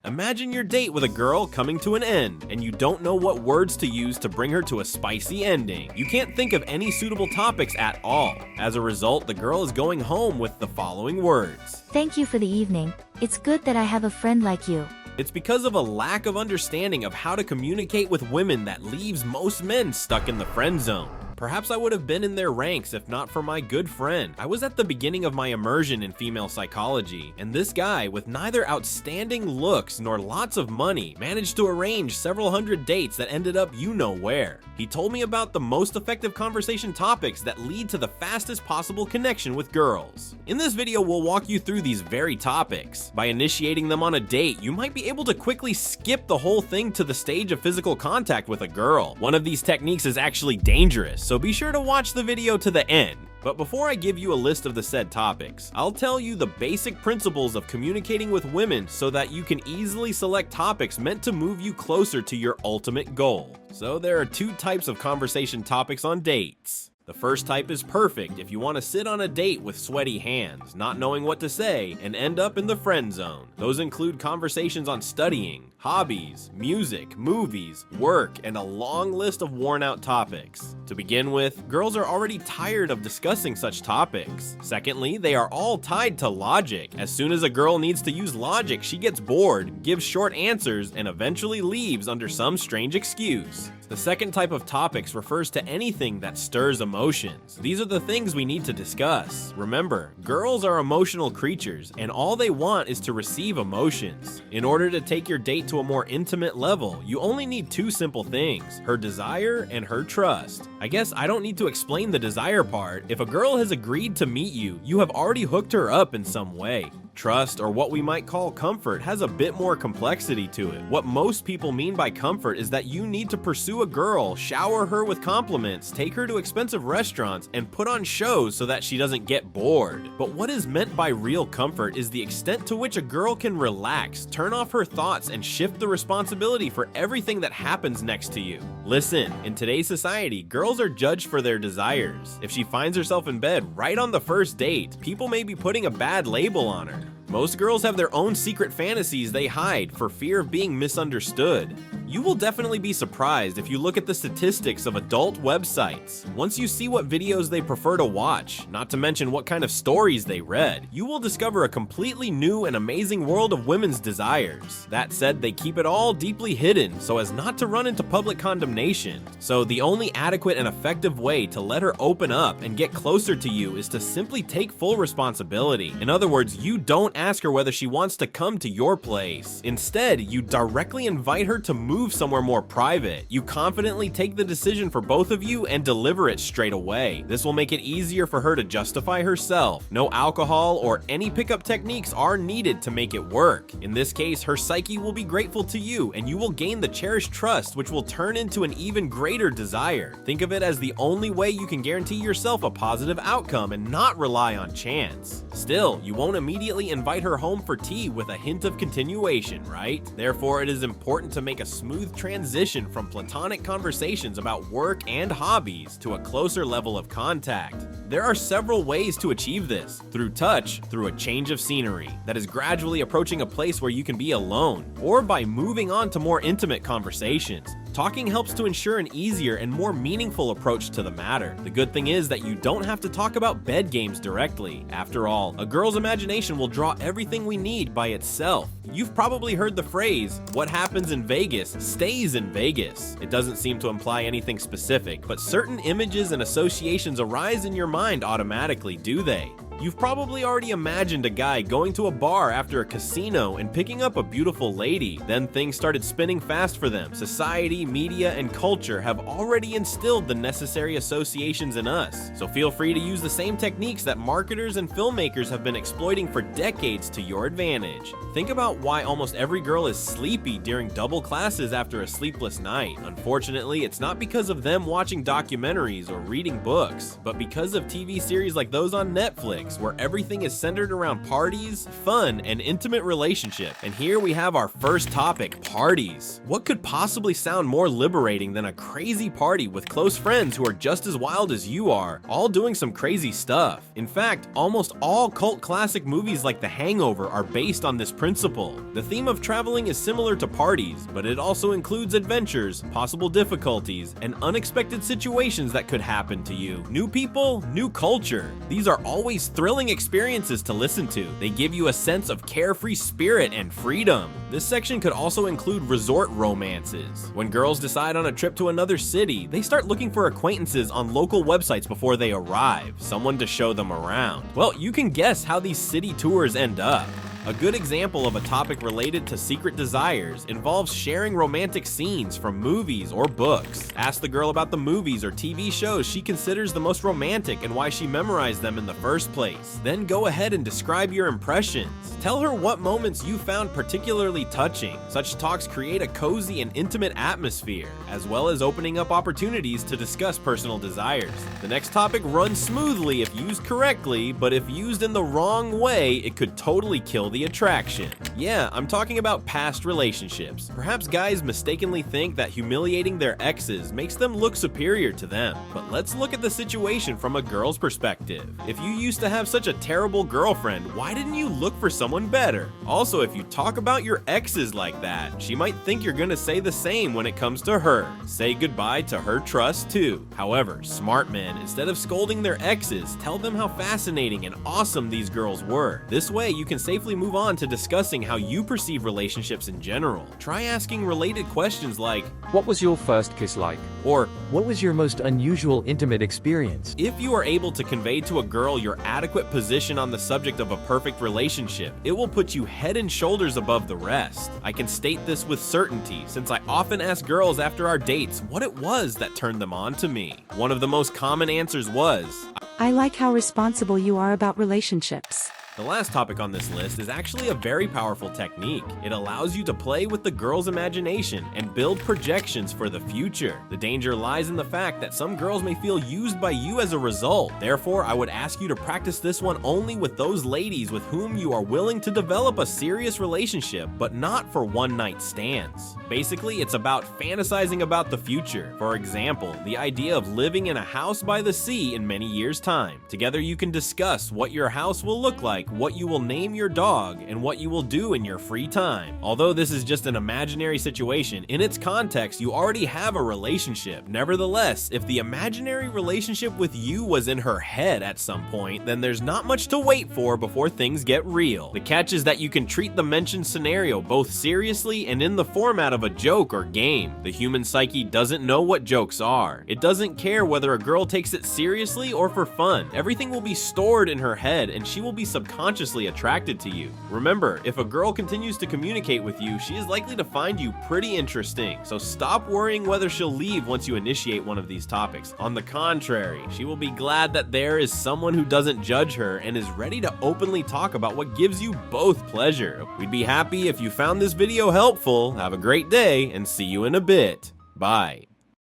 Imagine your date with a girl coming to an end, and you don't know what words to use to bring her to a spicy ending. You can't think of any suitable topics at all. As a result, the girl is going home with the following words. Thank you for the evening. It's good that I have a friend like you. It's because of a lack of understanding of how to communicate with women that leaves most men stuck in the friend zone. Perhaps I would have been in their ranks if not for my good friend. I was at the beginning of my immersion in female psychology, and this guy, with neither outstanding looks nor lots of money, managed to arrange several hundred dates that ended up you know where. He told me about the most effective conversation topics that lead to the fastest possible connection with girls. In this video, we'll walk you through these very topics. By initiating them on a date, you might be able to quickly skip the whole thing to the stage of physical contact with a girl. One of these techniques is actually dangerous, so be sure to watch the video to the end. But before I give you a list of the said topics, I'll tell you the basic principles of communicating with women so that you can easily select topics meant to move you closer to your ultimate goal. So there are two types of conversation topics on dates. The first type is perfect if you want to sit on a date with sweaty hands, not knowing what to say, and end up in the friend zone. Those include conversations on studying, hobbies, music, movies, work, and a long list of worn-out topics. To begin with, girls are already tired of discussing such topics. Secondly, they are all tied to logic. As soon as a girl needs to use logic, she gets bored, gives short answers, and eventually leaves under some strange excuse. The second type of topics refers to anything that stirs emotions. These are the things we need to discuss. Remember, girls are emotional creatures, and all they want is to receive emotions. In order to take your date to a more intimate level, you only need two simple things: her desire and her trust. I guess I don't need to explain the desire part. If a girl has agreed to meet you, you have already hooked her up in some way. Trust, or what we might call comfort, has a bit more complexity to it. What most people mean by comfort is that you need to pursue a girl, shower her with compliments, take her to expensive restaurants, and put on shows so that she doesn't get bored. But what is meant by real comfort is the extent to which a girl can relax, turn off her thoughts, and shift the responsibility for everything that happens next to you. Listen, in today's society, girls are judged for their desires. If she finds herself in bed right on the first date, people may be putting a bad label on her. Most girls have their own secret fantasies they hide for fear of being misunderstood. You will definitely be surprised if you look at the statistics of adult websites. Once you see what videos they prefer to watch, not to mention what kind of stories they read, you will discover a completely new and amazing world of women's desires. That said, they keep it all deeply hidden so as not to run into public condemnation. So the only adequate and effective way to let her open up and get closer to you is to simply take full responsibility. In other words, you don't ask her whether she wants to come to your place. Instead, you directly invite her to move somewhere more private. You confidently take the decision for both of you and deliver it straight away. This will make it easier for her to justify herself. No alcohol or any pickup techniques are needed to make it work. In this case, her psyche will be grateful to you, and you will gain the cherished trust, which will turn into an even greater desire. Think of it as the only way you can guarantee yourself a positive outcome and not rely on chance. Still, you won't immediately invite her home for tea with a hint of continuation, right? Therefore, it is important to make a smooth transition from platonic conversations about work and hobbies to a closer level of contact. There are several ways to achieve this: through touch, through a change of scenery that is gradually approaching a place where you can be alone, or by moving on to more intimate conversations. Talking helps to ensure an easier and more meaningful approach to the matter. The good thing is that you don't have to talk about bed games directly. After all, a girl's imagination will draw everything we need by itself. You've probably heard the phrase, "What happens in Vegas stays in Vegas." It doesn't seem to imply anything specific, but certain images and associations arise in your mind automatically, do they? You've probably already imagined a guy going to a bar after a casino and picking up a beautiful lady. Then things started spinning fast for them. Society, media, and culture have already instilled the necessary associations in us. So feel free to use the same techniques that marketers and filmmakers have been exploiting for decades to your advantage. Think about why almost every girl is sleepy during double classes after a sleepless night. Unfortunately, it's not because of them watching documentaries or reading books, but because of TV series like those on Netflix. topics where everything is centered around parties, fun, and intimate relationship. And here we have our first topic, parties. What could possibly sound more liberating than a crazy party with close friends who are just as wild as you are, all doing some crazy stuff? In fact, almost all cult classic movies like The Hangover are based on this principle. The theme of traveling is similar to parties, but it also includes adventures, possible difficulties, and unexpected situations that could happen to you. New people, new culture. These are always thrilling experiences to listen to. They give you a sense of carefree spirit and freedom. This section could also include resort romances. When girls decide on a trip to another city, they start looking for acquaintances on local websites before they arrive, someone to show them around. Well, you can guess how these city tours end up. A good example of a topic related to secret desires involves sharing romantic scenes from movies or books. Ask the girl about the movies or TV shows she considers the most romantic and why she memorized them in the first place. Then go ahead and describe your impressions. Tell her what moments you found particularly touching. Such talks create a cozy and intimate atmosphere, as well as opening up opportunities to discuss personal desires. The next topic runs smoothly if used correctly, but if used in the wrong way, it could totally kill the attraction. Yeah, I'm talking about past relationships. Perhaps guys mistakenly think that humiliating their exes makes them look superior to them. But let's look at the situation from a girl's perspective. If you used to have such a terrible girlfriend, why didn't you look for someone better? Also, if you talk about your exes like that, she might think you're gonna say the same when it comes to her. Say goodbye to her trust too. However, smart men, instead of scolding their exes, tell them how fascinating and awesome these girls were. This way, you can safely move on to discussing how you perceive relationships in general. Try asking related questions like, what was your first kiss like? Or, what was your most unusual intimate experience? If you are able to convey to a girl your adequate position on the subject of a perfect relationship, it will put you head and shoulders above the rest. I can state this with certainty since I often ask girls after our dates what it was that turned them on to me. One of the most common answers was, I like how responsible you are about relationships. The last topic on this list is actually a very powerful technique. It allows you to play with the girl's imagination and build projections for the future. The danger lies in the fact that some girls may feel used by you as a result. Therefore, I would ask you to practice this one only with those ladies with whom you are willing to develop a serious relationship, but not for one-night stands. Basically, it's about fantasizing about the future. For example, the idea of living in a house by the sea in many years' time. Together, you can discuss what your house will look like, what you will name your dog, and what you will do in your free time. Although this is just an imaginary situation, in its context, you already have a relationship. Nevertheless, if the imaginary relationship with you was in her head at some point, then there's not much to wait for before things get real. The catch is that you can treat the mentioned scenario both seriously and in the format of a joke or game. The human psyche doesn't know what jokes are. It doesn't care whether a girl takes it seriously or for fun. Everything will be stored in her head and she will be subconsciously attracted to you. Remember, if a girl continues to communicate with you, she is likely to find you pretty interesting. So stop worrying whether she'll leave once you initiate one of these topics. On the contrary, she will be glad that there is someone who doesn't judge her and is ready to openly talk about what gives you both pleasure. We'd be happy if you found this video helpful. Have a great day and see you in a bit. Bye.